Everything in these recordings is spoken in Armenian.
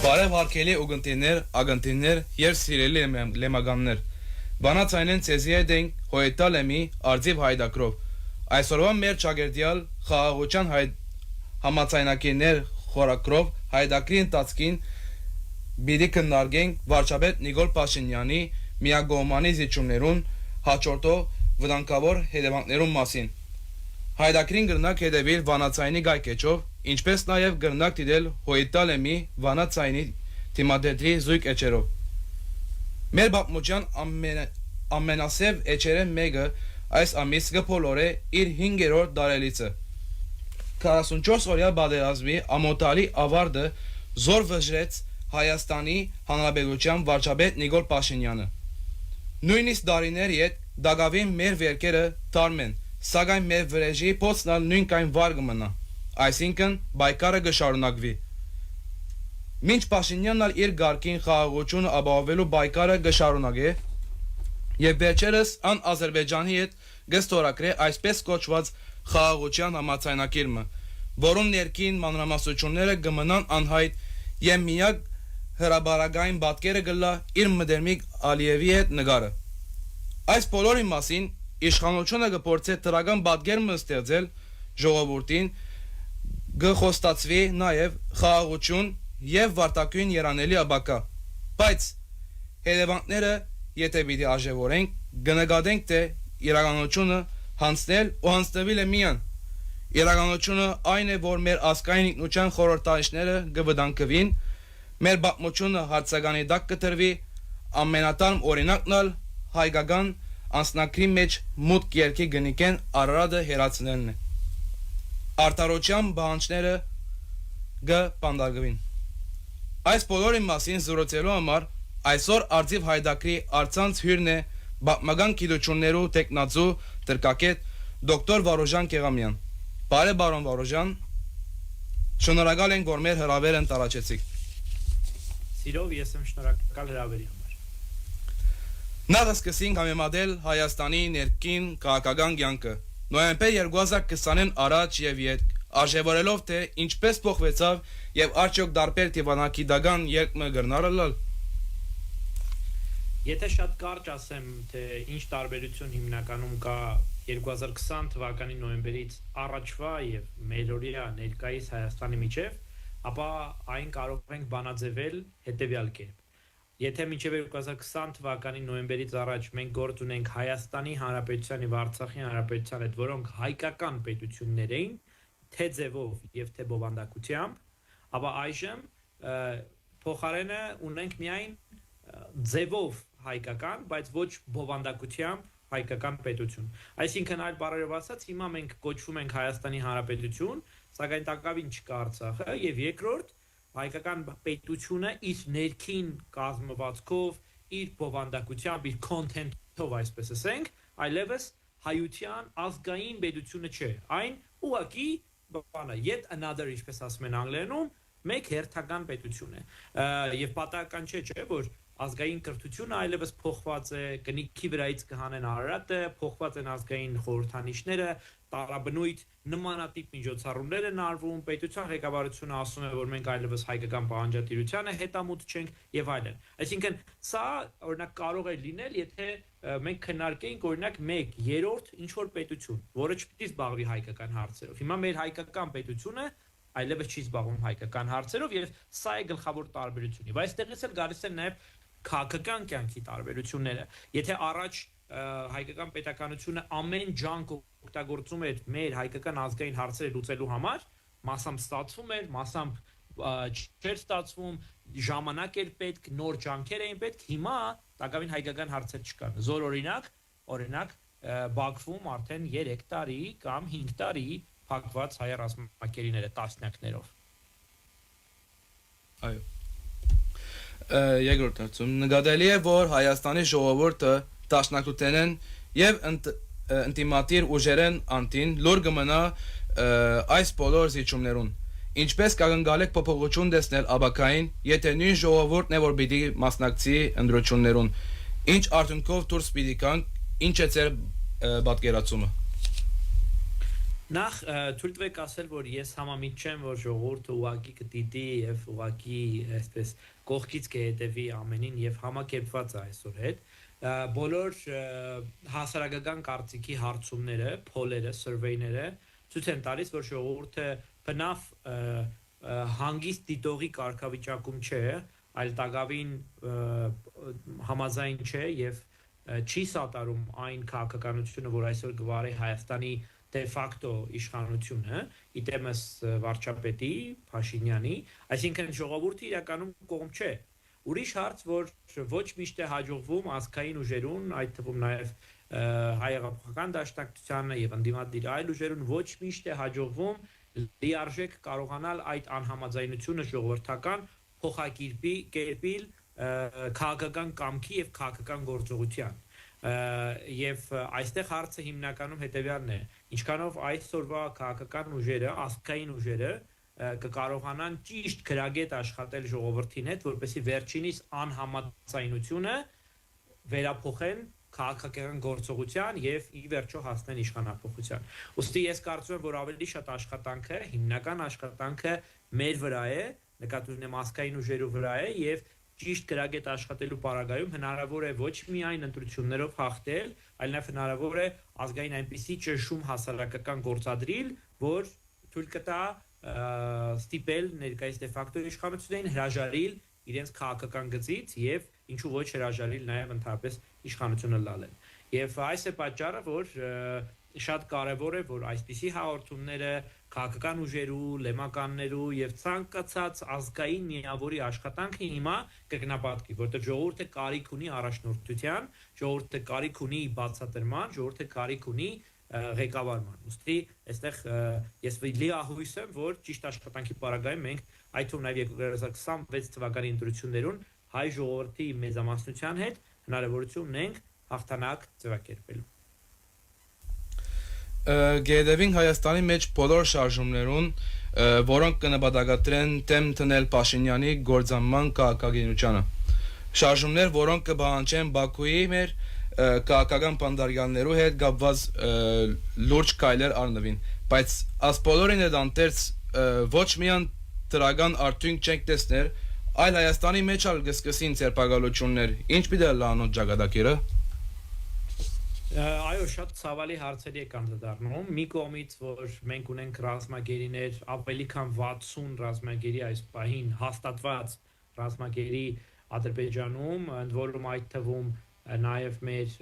Բարև հարգելի ուղդիներ, ագնտիներ եւ սիրելի լեմագաններ։ Բանացայնեն ցեզի ենք հոյետալեմի արձիվ հայդակրով։ Այսօրվա մեր ճագերդյալ խաղաղության համացայնակիներ խորակրով հայդակրի ընթացքին բիդի քննարկենք վարչապետ Նիկոլ Փաշինյանի միագոմանի զիջումներուն հաջորդող վտանգավոր հետևանքներուն մասին։ Հայդակրին գրնակ հետևել վանացայնի գայքեչով, ինչպես նաև գրնակ դիտել հոյետալեմի վանացայնի թիմադեդրի զույգ էջերով։ Մեր բապմուջան ամենասև էջերը մեկը այս ամիս գփոլորե իր 5-րդ դարելիցը։ 44 օրյա բادرազմի ամոթալի ավարտը զոր վժրեց Հայաստանի Հանրապետության վարչապետ Նիկոլ Փաշինյանը։ Նույնիսկ դարիներ յետ դակավին մեր վերքերը դարմեն, սակայն մեր վրեժի փոցնալ նույնքան վար կմնա, այսինքն բայկարը կշարունակվի։ Մինչ Փաշինյանն իր գարկին խաղաղությունը ապահովելու բայկարը կշարունակե, եւ վերջերս ան Ադրբեջանի հետ կստորագրե այսպես կոչված խաղաղության համաձայնագիրը, որում ներքին մանրամասնությունները կմնան անհայտ եւ միակ հրաբարագային պատկերը գլա իր մդերմիկ Ալիևի հետ նկարը։ Այս բոլորի մասին իշխանությունը կփորձի դրական պատկերը ստեղծել ժողովրդին, կխոստացվի նաև խաղաղություն եւ վարտակույն երանելի ապակա, բայց հետևանքները եթե պիտի արժևորենք, կնկատենք թե իրականությունը հանձնել ու հանձնվել է միան։ Իրականությունը այն է, որ մեր ազգային ինքնության խորհրդանիշները կվտանգվին, մեր բապմությունը հարցականի տակ կտրվի, ամենատարմ օրինակն հայկական անձնակրի մեջ մուտք երկի գնիկեն Արարատը հերացնելն է։ Արտարոչյան բանջները կպանդարգվին։ Այս բոլորի մասին զրուցելու համար այսօր արձիվ հայդակրի արցանց հյուրն է բապմական գիտություններու տեխնացու տրկակետ դոկտոր Վարոժան Կեղամյան։ Բարև բարոն Վարոժան, շնորհակալ ենք, որ մեր հրավերն տարածեցիք։ Սիրով ես եմ շնորհակալ հրավերի համար։ Նախ սկսենք համեմատել Հայաստանի ներքին քաղաքական կյանքը։ Նոյեմբեր 2020-ին առաջ եւ յետ արժևորելով թե ինչպես փոխվեցավ եւ արդյոք դարբեր դիվանագիտական երկմը գրնարել։ Եթե շատ կարճ ասեմ, թե ինչ տարբերություն հիմնականում կա 2020 թվականի նոյեմբերից առաջվա եւ մերօրյա ներկայիս Հայաստանի միջև, ապա այն կարող ենք բանաձևել հետեւյալ կերպ։ Եթե մինչև 2020 թվականի նոյեմբերից առաջ մենք գործ ունենք Հայաստանի Հանրապետության եւ Արցախի Հանրապետության հետ, որոնք հայկական պետություններ էին, թե ձևով եւ թե բովանդակությամբ, ապա այժմ փոխարենը ունենք միայն ձևով հայկական, բայց ոչ բովանդակությամբ հայկական պետություն։ Այսինքն այլ բառերով ասած, հիմա մենք կոչվում ենք Հայաստանի Հանրապետություն, սակայն տակավին չկա Արցախը, եւ երկրորդ հայկական պետությունը իր ներքին կազմվածքով, իր բովանդակությամբ, իր content-ով, այսպես ասենք, այլևս հայության ազգային պետությունը չէ։ Այն ուղղակի բանը yet another, ինչպես ասում են անգլերենում, մեկ հերթական պետություն է։ Եվ պատահական չէ, որ ազգային կրթությունը այլևս փոխված է, կնիքի վրայից կհանեն Արարատը, փոխված են ազգային խորհրդանիշները, տարաբնույթ նմանատիպ միջոցառումներ են արվում, պետության ղեկավարությունը ասում է, որ մենք այլևս հայկական պահանջատիրությանը հետամուտ չենք եւ այլն։ Այսինքն սա օրինակ կարող է լինել, եթե մենք քննարկեինք օրինակ 1/3 ինչ որ պետություն, որը չպիտի զբաղվի հայկական հարցերով։ Հիմա մեր հայկական պետությունը այլևս չի զբաղվում հայկական հարցերով եւ սա է գլխավոր տարբերությունը։ Բայց այստեղից էլ գալիս են նաեւ քաղաքական կյանքի տարբերությունները։ Եթե առաջ հայկական պետականությունը ամեն ջանք օգտագործում էր մեր հայկական ազգային հարցերը լուծելու համար, մասամբ ստացվում էր, մասամբ չէր ստացվում, ժամանակ էր պետք, նոր ջանքեր էին պետք, հիմա տակավին հայկական հարցեր չկան։ Զոր օրինակ Բաքվում արդեն 3 տարի կամ 5 տարի փակված հայ ռազմակերիները տասնյակներով։ Այո։ Երկրորդ հարցում նկատելի է, որ Հայաստանի ժողովուրդը դաշնակցութեն եւ ինտիմատիր ուժերեն անտին լուր կմնա այս բոլոր զիջումներուն։ Ինչպես կանգնալեք փոփոխություն տեսնել ապակային, եթե նույն ժողովուրդն է, որ պիտի մասնակցի ընտրություններուն։ Ինչ արդյունքով դուրս պիտի գանք, ինչ է ձեր պատկերացումը։ Նախ թույլ տվեք ասել, որ ես համամիտ չեմ, որ ժողովուրդը ուղակի կդիտի եւ ուղակի այսպես կողքից կհետևի ամենին եւ համակերպված է այսօր հետ։ Բոլոր հասարակական կարծիքի հարցումները, փոլերը, survey-ները ցույց են տալիս, որ ժողովուրդը բնավ հանգիստ դիտողի կարգավիճակում չէ, այլ տակավին համաձայն չէ եւ չի սատարում այն քաղաքականությունը, որ այսօր գվարի Հայաստանի de facto իշխանությունը, իտեմս վարչապետի Փաշինյանի, այսինքն ժողովուրդը իրականում կողմ չէ։ Ուրիշ հարց, որ ոչ միշտ է հաջողվում ազգային ուժերուն, այդ թվում նաև հայ-հեղափոխական դաշնակցությանը եւ ընդդիմադիր այլ ուժերուն ոչ միշտ է հաջողվում լիարժեք կարողանալ այդ անհամաձայնությունը ժողովրդական փոխակերպիլ քաղաքական կամքի եւ քաղաքական գործողության։ Եվ այստեղ հարցը հիմնականում հետևյալն է. ինչքանով այսօրվա քաղաքական ուժերը, ազգային ուժերը կկարողանան ճիշտ գրագետ աշխատել ժողովրդին հետ, որպեսզի վերջինիս անհամաձայնությունը վերափոխեն քաղաքական գործողության եւ ի վերջո հասնեն իշխանափոխության։ Ոստի ես կարծում եմ, որ ավելի շատ աշխատանքը, հիմնական աշխատանքը մեր վրա է, նկատի ունեմ ազգային ուժերու վրա է եւ ճիշտ գրագետ աշխատելու պարագայում հնարավոր է ոչ միայն ընտրություններով հաղթել, այլ նաև հնարավոր է ազգային այնպիսի ճնշում հասարակական գործադրել, որ թույլ կտա ստիպել ներկայիս դե ֆակտո իշխանություններին հրաժարել իրենց քաղաքական գծից եւ ինչու ոչ հրաժարել նաև ընդհանրապես իշխանությունը լալել։ Եվ այս է պատճառը, որ շատ կարևոր է, որ այսպիսի հաղորդումները քաղաքական ուժերու, լեմականներու եւ ցանկացած ազգային միավորի աշխատանքը հիմա կգնապատկի, որտեղ ժողովուրդը կարիք ունի առաջնորդության, ժողովուրդը կարիք ունի բացատրման, ժողովուրդը կարիք ունի ղեկավարման։ Ոստի այստեղ ես լիահույս եմ, որ ճիշտ աշխատանքի պարագայում մենք այդ թվում նաեւ 2026 թվականի ընտրություններուն հայ ժողովրդի մեծամասնության հետ հնարավորություն ունենք հաղթանակ ձևակերպելու։ Գեդևին Հայաստանի մեջ բոլոր շարժումներուն, որոնք կնպատակադրեն դեմ տնել Փաշինյանի գործանման քաղաքագիտությանը։ Շարժումներ, որոնք կբանջեն Բաքուի մեր քաղաքական բանդարգալներու հետ կապված լուրջ քայլեր առնվին, բայց աս բոլորին է դանտերց ոչ միայն դրական արդյունք չենք տեսներ, այլ Հայաստանի մեջ ալ կսկսին ցերպակալություններ, ինչ պիտի լանոց ճակատագիրը։ Այո, շատ ցավալի հարցերի է կանդրադառնում։ Մի կողմից, որ մենք ունենք ռազմագերիներ, ավելի քան 60 ռազմագերի այս պահին հաստատված ռազմագերի Ադրբեջանում, ընդ որում այդ թվում նաև մեր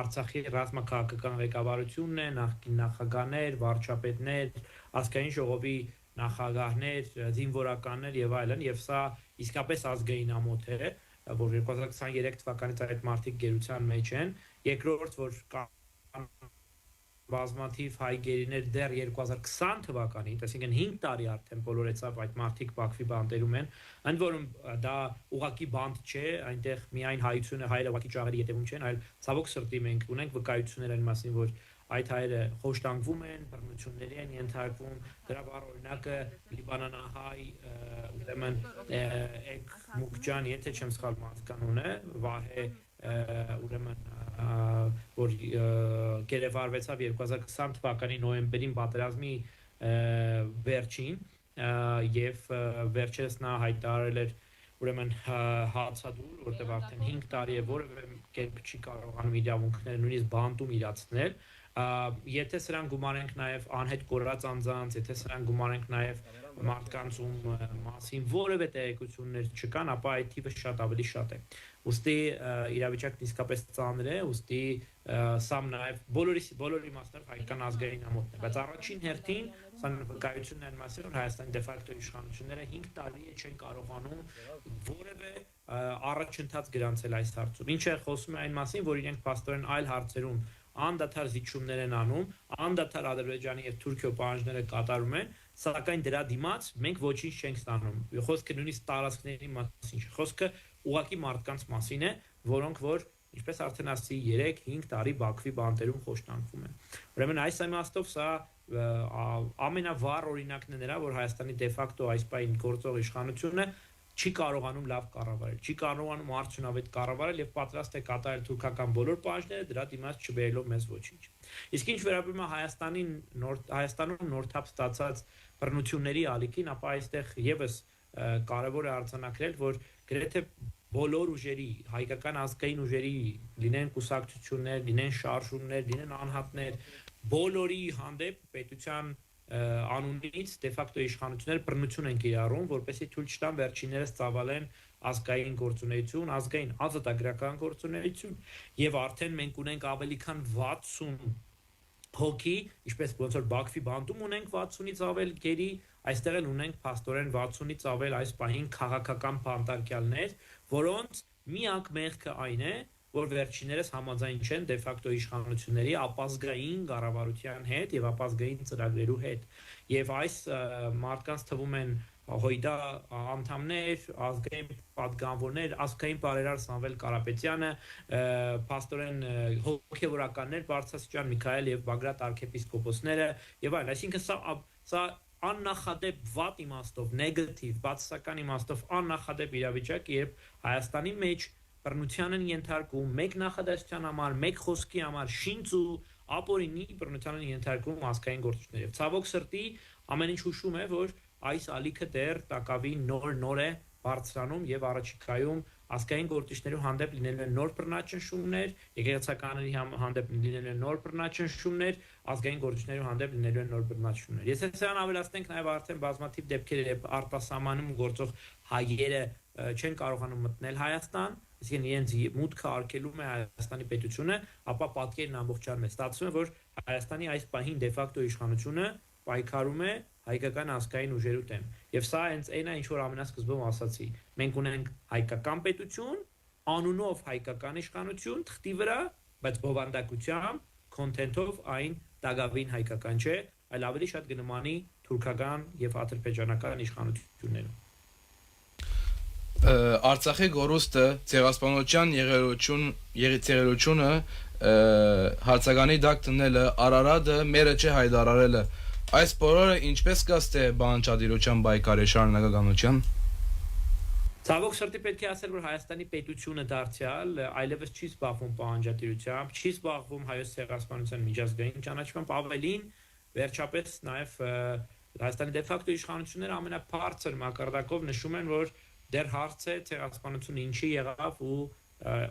Արցախի ռազմաքաղաքական ղեկավարությունն է, նախկին նախագահներ, վարչապետներ, ազգային ժողովի նախագահներ, զինվորականներ եւ այլն, եւ սա իսկապես ազգային ամոթ է, որ 2023 թվականից այդ մարդիկ գերության մեջ են։ Երկրորդ, որ բազմաթիվ հայ գերիներ դեռ 2020 թվականին, այսինքն 5 տարի արդեն բոլորեցավ այդ մարդիկ Բաքվի բանտերում են, ընդ որում դա ուղակի բանտ չէ, այնտեղ միայն հայությունը, հայերը ուղակի ճաղերի ետևում չեն, այլ ցավոք սրտի մենք ունենք վկայություններ այն մասին, որ այդ հայերը խոշտանգվում են, բռնությունների են ենթարկվում, դրա բառ օրինակը լիբանանահայ ուրեմն Էկ Մուկջան, եթե չեմ սխալվում անունը, Վահե ուրեմն որ գերեվարվեցավ 2020 թվականի նոյեմբերին պատերազմի վերջին եւ վերջերս նա հայտարարել էր ուրեմն հացադուլ, որտեղ արդեն 5 տարի է որևէ կերպ չի կարողանում իրավունքները նույնիսկ բանտում իրացնել, եթե սրան գումարենք նաև անհետ կորած անձանց, եթե սրան գումարենք նաև մարդկանց մասին որևէ տեղեկություններ չկան, ապա այդ թիվը շատ ավելի շատ է։ Ուստի իրավիճակն իսկապես ծանր է, ուստի սա նաև բոլորի մասներով հայկական ազգային ամոթն է, բայց առաջին հերթին սա վկայությունն է այն մասին, որ Հայաստանի դե ֆակտո իշխանությունները 5 տարի չեն կարողանում որևէ առաջընթաց գրանցել այս հարցում։ Ինչը խոսում է այն մասին, որ իրենք փաստորեն այլ հարցերում անդադար զիջումներ են անում, անդադար Ադրբեջանի եւ Թուրքիո պահանջները կատարում են, սակայն դրա դիմաց մենք ոչինչ չենք ստանում։ Խոսքը նույնիսկ տարածքների մասին չէ, խոսքը ուղակի մարդկանց մասին է, որոնք որ ինչպես արդեն ասացի 3-5 տարի Բաքվի բանտերում խոշտանգվում են։ Ուրեմն այս իմաստով սա ամենավառ օրինակն է նրա, որ Հայաստանի դե ֆակտո այս պահին գործող իշխանությունը չի կարողանում լավ կառավարել, չի կարողանում արդյունավետ կառավարել եւ պատրաստ է կատարել թուրքական բոլոր պահանջները, դրա դիմաց չբերելով մեզ ոչինչ։ Իսկ ինչ վերաբերում է Հայաստանում նոր թափ ստացած բռնությունների ալիքին, ապա այստեղ եւս կարևոր է արձանագրել, որ գրեթե բոլոր ուժերի, հայկական ազգային ուժերի, լինեն կուսակցություններ, լինեն շարժումներ, լինեն անհատներ, բոլորի հանդեպ պետության անունից դե ֆակտո իշխանությունները բռնություն են կիրառում, որպեսզի թույլ չտան վերջիններս ծավալեն ազգային գործունեություն, ազգային ազատագրական գործունեություն, եւ արդեն մենք ունենք ավելի քան 60 հոգի, ինչպես ոնց որ Բաքվի բանտում ունենք 60-ից ավել գերի, այստեղ էլ ունենք փաստորեն 60-ից ավել այս պահին քաղաքական բանտարկյալներ, որոնց միակ մեղքը այն է, որ վերջիններս համաձայն չեն դե ֆակտո իշխանությունների ապազգային կառավարության հետ եւ ապազգային ծրագրերու հետ եւ այս մարդկանց թվում են հույդա անդամներ, ազգային պատգամավորներ, ազգային բարերար Սամվել Կարապետյանը, փաստորեն հոգեվորականներ Բարձրաստիճան Միքայել եւ Բագրատ arczepiskopos-ները եւ այլն, այսինքն սա աննախադեպ վատ իմաստով, նեգատիվ, բացասական իմաստով աննախադեպ իրավիճակ, երբ Հայաստանի մեջ բռնության են ենթարկում, մեկ նախադասության համար, մեկ խոսքի համար, շինծ ու ապօրինի բռնության են ենթարկում ազգային գործիչներ։ Եվ ցավոք սրտի ամեն ինչ հուշում է, որ այս ալիքը դեռ տակավին նոր է բարձրանում եւ առաջիկայում ազգային գործիչներու հանդեպ լինելու են նոր բռնաճնշումներ, եկեղեցականների հանդեպ լինելու են նոր բռնաճնշումներ, ազգային գործիչներու հանդեպ լինելու են նոր բռնաճնշումներ։ Եթե սրան ավելացնենք նաեւ արդեն բազմաթիվ դեպքեր երբ արտասահմանում գործող հայերը չեն կարողանում մտնել Հայաստան, իսկ իրենց մուտքը արգելում է Հայաստանի պետությունը, ապա պատկերն ամբողջանում է։ Ստացվում է, որ Հայաստանի այս պահին դե ֆակտո իշխանությունը պայքարում է հայկական ազգային ուժերու դեմ։ Եվ սա հենց այն է, ինչ որ ամենասկզբում ասացի։ Մենք ունենք հայկական պետություն, անունով հայկական իշխանություն, թղթի վրա, բայց բովանդակությամբ, կոնտենտով այն դակավին հայկական չէ, այլ ավելի շատ կնմանի թուրքական եւ ադրբեջանական իշխանություններում։ Արցախի գորուստը ցեղասպանության եղեցեղելությունը հարցականի դակ տնելը Արարատը մերը չէ հայտարարելը այս բոլորը ինչպես կաստ է բանջարդիրության բայկարի շարունակականության։ Ցավոք սրտի պետք է ասել, որ Հայաստանի պետությունը դարձյալ այլևս չի զբաղվում բանջարդիրությամբ, չի զբաղվում հայոց ցեղասպանության միջազգային ճանաչմամբ, ավելին վերջապես նաև Հայաստանի դե ֆակտո իշխանությունները ամենաբարձր մակարդակով նշում են, որ դեռ հարց է ցեղասպանությունը ինչի եղավ ու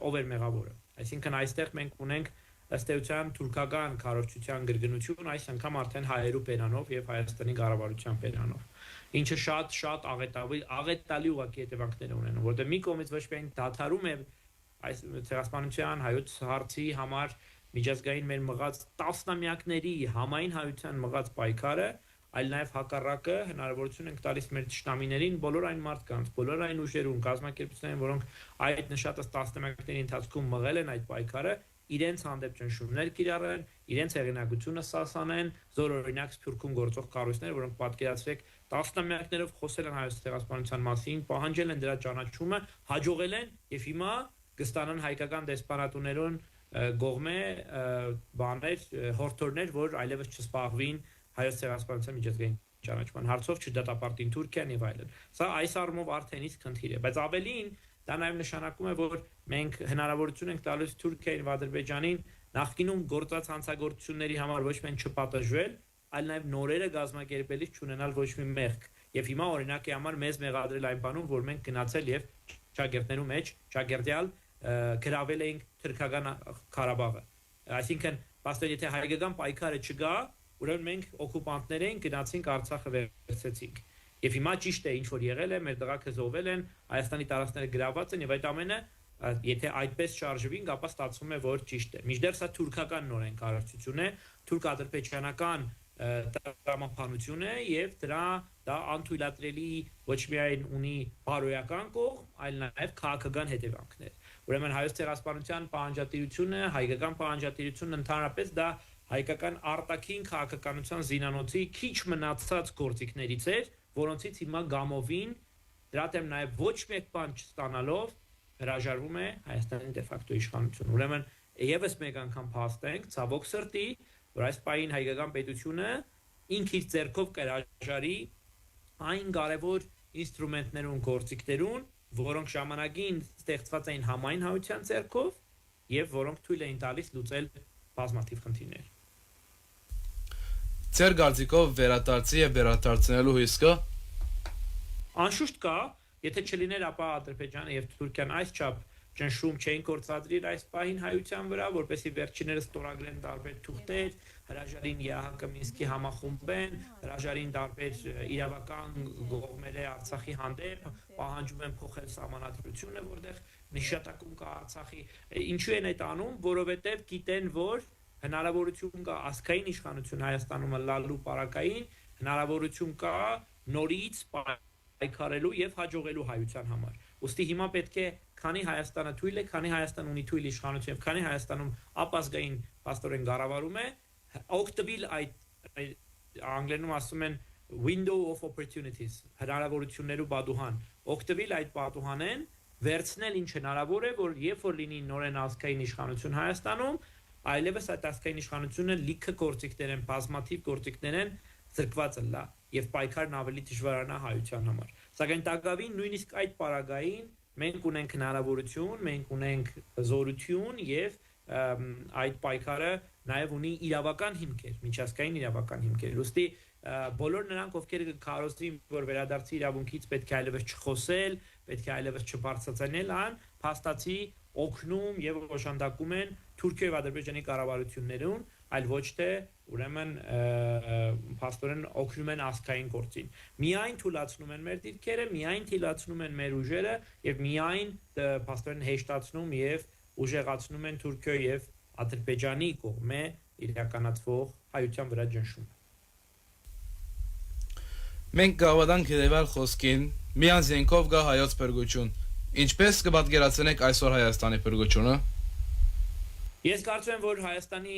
ով էր մեղավորը։ Այսինքն այստեղ մենք ունենք ըստ էության թուրքական քարոզչության գրգնություն, այս անգամ արդեն հայերու բերանով եւ Հայաստանի կառավարության բերանով, ինչը շատ աղետալի ուղղակի հետևանքներ ունենում, որտեղ մի կողմից ոչ միայն դադարում է այս ցեղասպանության հայոց հարցի համար միջազգային մեր մղած տասնամյակների համայն հայության մղած պայքարը, այլ նաև հակառակը հնարավորություն ենք տալիս մեր ճշտամիներին բոլոր այն մարդկանց, բոլոր այն ուժերուն, կազմակերպություններին, որոնք այդ նշատած տասնամյակների ընթացքում մղել են այդ պայքարը, իրենց հանդեպ ճնշումներ կիրառեն, իրենց հեղինակությունը սասանեն, զորօրինակ Սփյուռքում գործող կառույցներ, որոնք պատկերացրեք տասնամյակներով խոսել են հայոց ցեղասպանության մասին, պահանջել են դրա ճանաչումը, հաջողել են եւ հիմա կստանան հայկական դեսպանատուներուն գողմե բաներ, հորթորներ, որ այլևս չսպաղվին հայոց ցեղասպանության միջազգային ճանաչման հարցով, չդատապարտին Թուրքիան եւ այլն։ Սա այս առումով արդեն իսկ խնդիր է, բայց ավելին դա նաև նշանակում է, որ մենք հնարավորություն ենք տալիս Թուրքիային եւ Ադրբեջանին նախկինում գործած հանցագործությունների համար ոչ միայն չպատժվել, այլ նաև նորերը գազམ་ակերպելիս չունենալ ոչ մի մեղք։ Եվ հիմա օրինակի համար մեզ մեղադրել այն բանում, որ մենք գնացել եւ ճագերտներու մեջ, ճագերտյալ գրավել էինք Թուրքական Ղարաբաղը։ Այսինքն, պաստոր եթե հայկական պայքարը չգա, ուրեմն մենք օկուպանտներ ենք, գնացինք Արցախը վերցեցինք։ Եվ հիմա ճիշտ է ինչ որ եղել է, մեր դղաքը զոհվել են, Հայաստանի տարածքները գրաված են եւ այդ ամենը եթե այդպես շարժվին, ապա ստացվում է որ ճիշտ է։ Մինչդեռ սա թուրքական նորեն կառավարություն է, թուրք-ադրբեջանական տրամաբանություն է եւ դա անթույլատրելի ոչ միայն ունի բարոյական կողմ, այլ նաեւ քաղաքական հետևանքներ։ Ուրեմն հայոց ցեղասպանության պահանջատիրությունը, հայկական պահանջատիրությունը ընդհանրապես դա հայկական արտաքին քաղաքականության զինանոցի քիչ մնացած գործիքներից էր, որոնցից հիմա գամովին դրա դեմ նաև ոչ մեկ բան չստանալով հրաժարվում է Հայաստանի դե ֆակտո իշխանություն։ Ուրեմն եւս մեկ անգամ փաստենք, ցավոք սրտի, որ այս պահին հայկական պետությունը ինքն իր ձեռքով կհրաժարի այն կարևոր ինստրումենտներուն, գործիքներուն, որոնք ժամանակին ստեղծված էին համայն հայության ձեռքով եւ որոնք թույլ էին տալիս լուծել բազմաթիվ խնդիրներ։ Ձեր գարձիկով վերադարձի եւ վերադարձնելու հույս կա։ Անշուշտ կա, եթե չլիներ, ապա Ադրբեջանը եւ Թուրքիան այսչափ ճնշում չէին գործադրիր այս պահին հայության վրա, որպեսզի վերջիներս ստորագրեն տարբեր թուղթեր, հրաժարին ԵԱՀԿ Մինսկի համախումբեն, հրաժարին տարբեր իրավական կողմերը Արցախի հանդեպ, պահանջում են փոխել սահմանադրությունը, որտեղ նշանակում կա Արցախի։ Ինչու են այդ անում, որովհետեւ գիտեն, որ հնարավորություն կա ազգային իշխանություն Հայաստանում լալու պարակային, հնարավորություն կա նորից պայքարելու եւ հաջողելու հայության համար։ Ոստի հիմա պետք է քանի Հայաստանը թույլ է, քանի Հայաստան ունի թույլ իշխանություն եւ քանի Հայաստանում ապազգային պաստորեն կառավարում է, օգտվել այդ անգլերենում ասում են window of opportunities, հնարավորություններու բադուհան, օգտվել այդ բադուհանեն, վերցնել ինչ հնարավոր է, որ երբ որ լինի նորեն ազգային իշխանություն Հայաստանում, այլևս այդ ազգային իշխանությունը լիքը գործիքներ են, բազմաթիվ գործիքներ են զրկված լա եւ պայքարն ավելի դժվարանա հայության համար։ Սակայն տակավին նույնիսկ այդ պարագային մենք ունենք հնարավորություն, մենք ունենք զորություն եւ այդ պայքարը նաեւ ունի իրավական հիմքեր, միջազգային իրավական հիմքեր։ Ոստի բոլոր նրանք, ովքեր կարծին, որ վերադարձի իրավունքից պետք է այլևս չխոսել, պետք է այլևս չբարձրացնել ան, փաստացի օգնում եւ օժանդակում են Թուրքիա եւ Ադրբեջանի կառավարություններուն, այլ ոչ թե ուրեմն փաստորեն օգնում են ազգային գործին։ Միայն թույլատնում են մեր դիրքերը, միայն թույլատնում են մեր ուժերը եւ միայն փաստորեն հեշտացնում եւ ուժեղացնում են Թուրքիա եւ Ադրբեջանի կողմէ իրականացվող հայության վրա ճնշումը։ Մենք գավադանք հետևալ խոսքին, միան զենքով գա հայոց փրկություն։ Ինչպես կպատկերացնեք այսօր Հայաստանի փրկությունը։ Ես կարծում եմ, որ Հայաստանի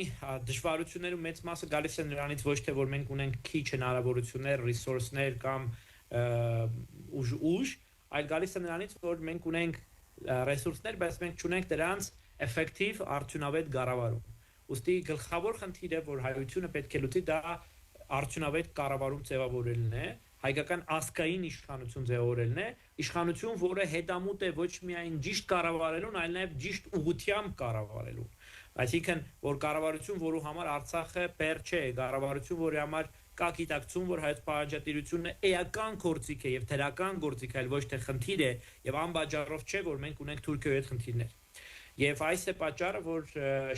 դժվարություններու մեծ մասը գալիս է նրանից ոչ թե որ մենք ունենք քիչ հնարավորություններ, ռեսուրսներ կամ ուժ, այլ գալիս է նրանից, որ մենք ունենք ռեսուրսներ, բայց մենք չունենք դրանց էֆեկտիվ արդյունավետ կառավարում։ Ոստի գլխավոր խնդիրը, որ հայությունը պետք է լուծի, դա արդյունավետ կառավարում ձևավորելն է, հայկական ազգային իշխանություն ձևավորելն է, իշխանություն, որը հետամուտ է ոչ միայն ճիշտ կառավարելուն, այլ նաև ճիշտ ուղղությամբ կառավարելուն։ Այսինքն, որ կառավարություն, որու համար Արցախը բեր չէ, կառավարություն, որի համար կա գիտակցում, որ հայոց պահանջատիրությունը էական գործիք է եւ դրական գործիք, այլ ոչ թե խնդիր է, եւ անբաժանով չէ, որ մենք ունենք Թուրքիայի հետ խնդիրներ։ Եվ այս է պատճառը, որ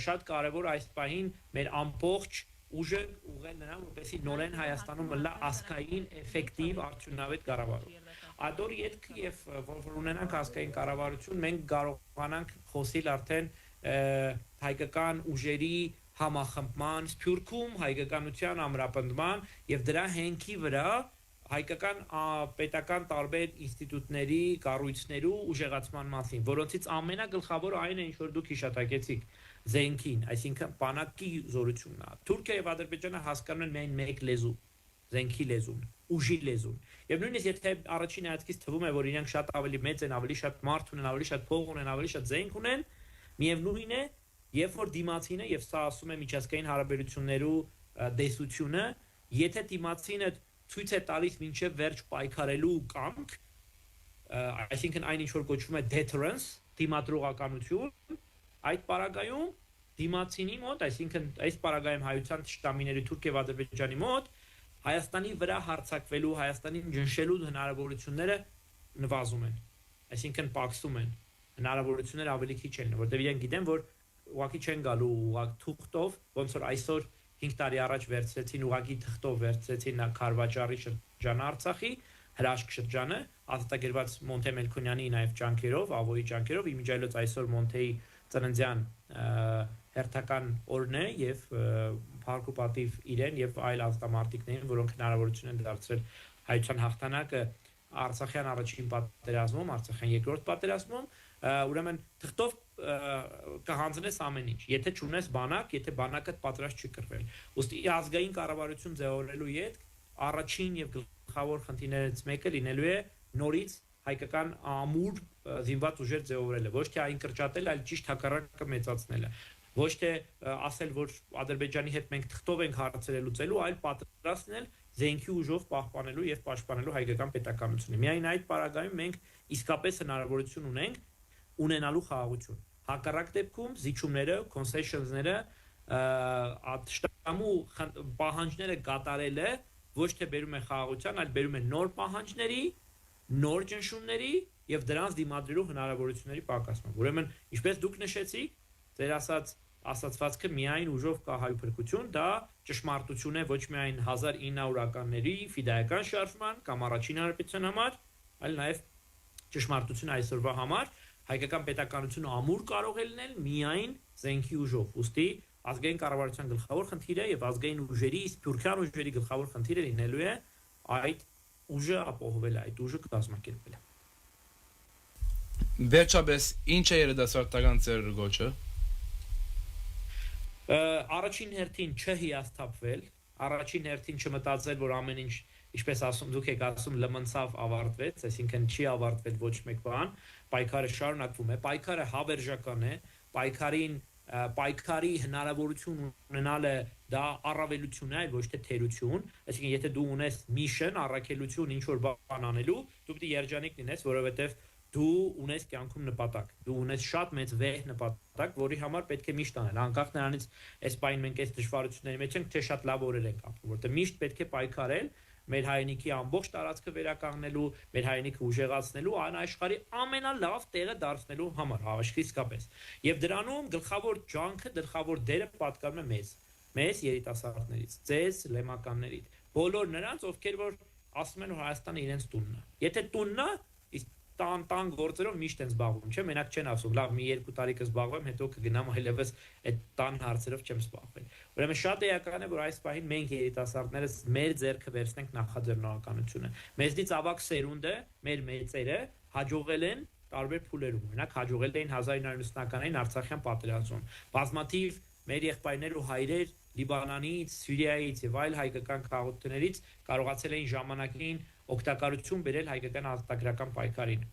շատ կարևոր այս պահին մեր ամբողջ ուժը ուղղել նրան, որպեսզի նորեն Հայաստանում լա ազգային էֆեկտիվ արդյունավետ կառավարում։ Ադոր ետքը եւ որ ունենանք ազգային կառավարություն, մենք կարողանանք խոսել արդեն հայկական ուժերի համախմբման, սփյուռքում հայկականության ամրապնդման եւ դրա հենքի վրա հայկական պետական տարբեր ինստիտուտների, կառույցներու ուժեղացման մասին, որոնցից ամենագլխավորը այն է, ինչ որ դուք հիշատակեցիք, զենքին, այսինքն բանակի զորությունն է։ Թուրքիա եւ Ադրբեջանը հասկանում են միայն մեկ լեզու, զենքի լեզուն, ուժի լեզուն։ Եվ նույնիսկ եթե առաջին հայացքից թվում է, որ իրենք շատ ավելի մեծ են, ավելի շատ մարդ ունեն, ավելի շատ փող ունեն, ավելի շատ զենք ունեն, միևնույն է, երբ որ դիմացինը եւ սա ասում է միջազգային հարաբերություններու դեսությունը, եթե դիմացինը ցույց է տալիս մինչև վերջ պայքարելու կամք, այսինքն այն ինչ որ կոչվում է deterrence, դիմադրողականություն, այդ պարագայում դիմացինի մոտ, այսինքն այս պարագայում հայության շտամիների Թուրքիա եւ Ադրբեջանի մոտ Հայաստանի վրա հարձակվելու, Հայաստանին ճնշելու հնարավորությունները նվազում են, այսինքն պակսում են, հնարավորությունները ավելի քիչ են, որտեղ իրենք գիտեն, որ ուղղակի չեն գալու ուղղակ թուղթով, ոնց որ այսօր 5 տարի առաջ վերցրեցին ուղղակի թղթով վերցրեցին Քարվաճարի շրջանը Արցախի, հրաշք շրջանը, ազատագրված Մոնթե Մելքոնյանի նաև ջանքերով, Ավոյի ջանքերով, իմիջայլոց այսօր Մոնթեի ծննդյան հերթական օրն է եւ փառք ու պատիվ իրեն եւ այլ ազատամարտիկներին, որոնք հնարավորություն են դարձրել հայության հաղթանակը Արցախյան առաջին պատերազմում, Արցախյան երկրորդ պատերազմում, ուրեմն թղթով կհանձնես ամեն ինչ, եթե չունես բանակ, եթե բանակը պատրաստ չի կռվել։ Ոստի ազգային կառավարություն ձևավորելու յետ առաջին եւ գլխավոր խնդիրներից մեկը լինելու է նորից հայկական ամուր զինված ուժեր ձևավորելը, ոչ թե այն կրճատել, այլ ճիշտ հակառակը մեծացնելը։ ոչ թե ասել, որ Ադրբեջանի հետ մենք թղթով ենք հարցերը լուծելու, այլ պատրաստ լինել զենքի ուժով պահպանելու եւ պաշտպանելու հայկական պետականությունը։ Միայն այդ պարագայում մենք իսկապես հնարավորություն ունենք ունենալու խաղաղություն։ Հակառակ դեպքում զիջումները, concessions-ները, շտամու պահանջները կատարելը ոչ թե բերում է խաղաղության, այլ բերում է նոր պահանջների, նոր ճնշումների եւ դրանց դիմադրելու հնարավորությունների պակասման։ Ուրեմն, ինչպես դուք նշեցիք, ձեր ասացվածքը միայն ուժով կա հայրենիքություն, դա ճշմարտություն է ոչ միայն 1900-ականների ֆիդայական շարժման կամ առաջին հանրապետության համար, այլ նաեւ ճշմարտություն այսօրվա համար, հայկական պետականությունը ամուր կարող է լինել միայն զենքի ուժով։ Ուստի ազգային կառավարության գլխավոր խնդիրը եւ ազգային ուժերի, սփյուռքյան ուժերի գլխավոր խնդիրը լինելու է այդ ուժը ապահովել, այդ ուժը կազմակերպել։ Վերջապես, ինչ է երիտասարդական ձեր գոչը։ Առաջին հերթին չհիասթափվել, առաջին հերթին չմտածել, որ ամեն ինչ, ինչպես ասում դուք եք ասում, լմնցավ ավարտվեց, այսինքն չի ավարտվել ոչ մեկ բան, պայքարը շարունակվում է, պայքարը հավերժական է, պայքարի հնարավորություն ունենալը դա առավելություն է, այլ ոչ թե թերություն, այսինքն եթե դու ունես միշն, առաքելություն ինչ որ բան անելու, դու պետք է երջանիկ լինես, որովհետև դու ունես կյանքում նպատակ, դու ունես շատ մեծ վեհ նպատակ, որի համար պետք է միշտ անել, անկախ նրանից այս պայն մենք այս դժվարությունների մեջ ենք, թե շատ լավ օրեր ենք ապրում, որտեղ միշտ պետք է պայքարել մեր հայրենիքի ամբողջ տարածքը վերականգնելու, մեր հայրենիքը ուժեղացնելու, աշխարհի ամենալավ տեղը դարձնելու համար, իսկապես։ Եվ դրանում գլխավոր ջանքը, գլխավոր դերը պատկանում է մեզ երիտասարդներից, ձեզ լեմականներից, բոլոր նրանց, ովքեր որ ասում են, որ Հայաստանը իրենց տունն է։ Եթե տունն է, տան գործերով միշտ են զբաղվում, չէ՞, մենակ չեն ասում, լավ, մի 2 տարի կզբաղվեմ, հետո կգնամ այլևս այդ տան հարցերով չեմ զբաղվել։ Ուրեմն շատ էական է, որ այս պահին մենք երիտասարդներս մեր ձեռքը վերցնենք նախաձեռնականությունը։ Մեզնից ավագ սերունդը, մեր մեծերը հաջողել են տարբեր փուլերում, օրինակ հաջողել էին 1990-ականներին Արցախյան պատերազմում։ Բազմաթիվ մեր եղբայրներ ու հայրեր Լիբանանից, Սիրիայից եւ այլ հայկական քաղաքներից կարողացել էին ժամանակին օգտակարություն բերել հայկական ազատագրական պայքարին։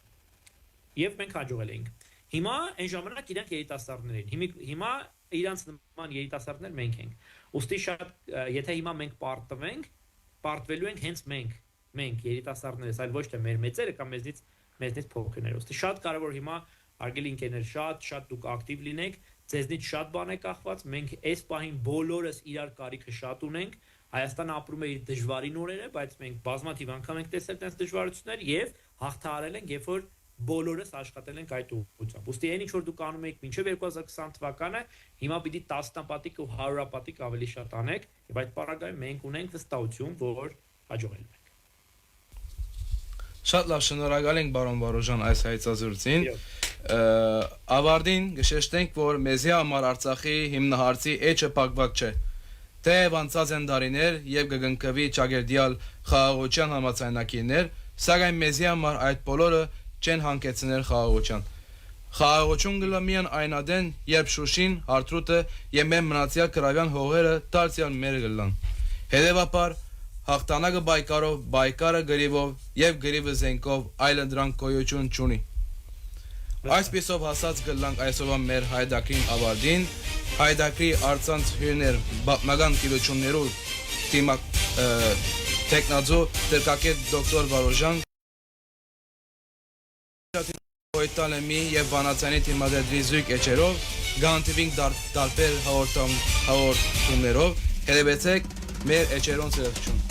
Եվ մենք հաջողել էինք։ Հիմա այն ժամանակ իրանք երիտասարդներ էին։ Հիմա իրանք նման երիտասարդներ մենք ենք։ Ոստի շատ եթե հիմա մենք պարտվելու ենք հենց մենք երիտասարդներս, այլ ոչ թե մեր մեծերը կամ մեզնից փոքրները։ Ոստի շատ կարևոր հիմա արգելի ընկերներ, շատ դուք ակտիվ լինեք, ձեզնից շատ բան է կախված, մենք այս պահին բոլորս իրար կարիքը շատ ունենք, Հայաստանը ապրում է իր դժվարին օրերը, բայց մենք բազմաթիվ անգամ ենք տեսել այնպես դժվարություններ եւ հաղթահարել ենք, երբ որ բոլորս աշխատել ենք այդ ուղղությամբ։ Ոստի այն ինչ որ դուք անում եք մինչև 2020 թվականը, հիմա պիտի 10-պատիկ ու 100-պատիկ ավելի շատ անեք եւ այդ պարագայում մենք ունենք վստահություն, որ հաջողելու ենք։ Շատ լավ, շնորհակալ ենք բարոն Վարոժան այս հայեցազրույցին։ Ավարտին գշեշտենք, որ մեզի համար Արցախի հիմնահարցի էջը փակված չէ։ Թեև անցած են դարիներ եւ կգնկվի ճագերդյալ խաղաղության համաձայնագիրներ, սակայն մեզի համար այդ բոլորը չեն հանգեցնել խաղաղության։ Խաղաղություն գլամիան այնադեն, երբ Շուշին, Արթրուտը եւ մեր մնացյալ կրավյան հողերը դարձյալ մեր գլան։ Հետևաբար հաղթանակը բայկարը գրիվով եւ գրիվը զենքով այլ դրանք գոյություն չունի։ Այսպեսով հասած գլանք այսօրվա մեր հայդակրին ավարտին, հայդակրի արցանց հյուրներ բապնական գիտություններով թիմակ տեխնազո դերկակետ դոկտոր Վարոժան Հոյտալեմի եւ Վանացյանի թիմադերի զույգ էջերով գանտիվինգ դարբեր հաղորդումներով հետևեցեք մեր էջերոն սերտչուն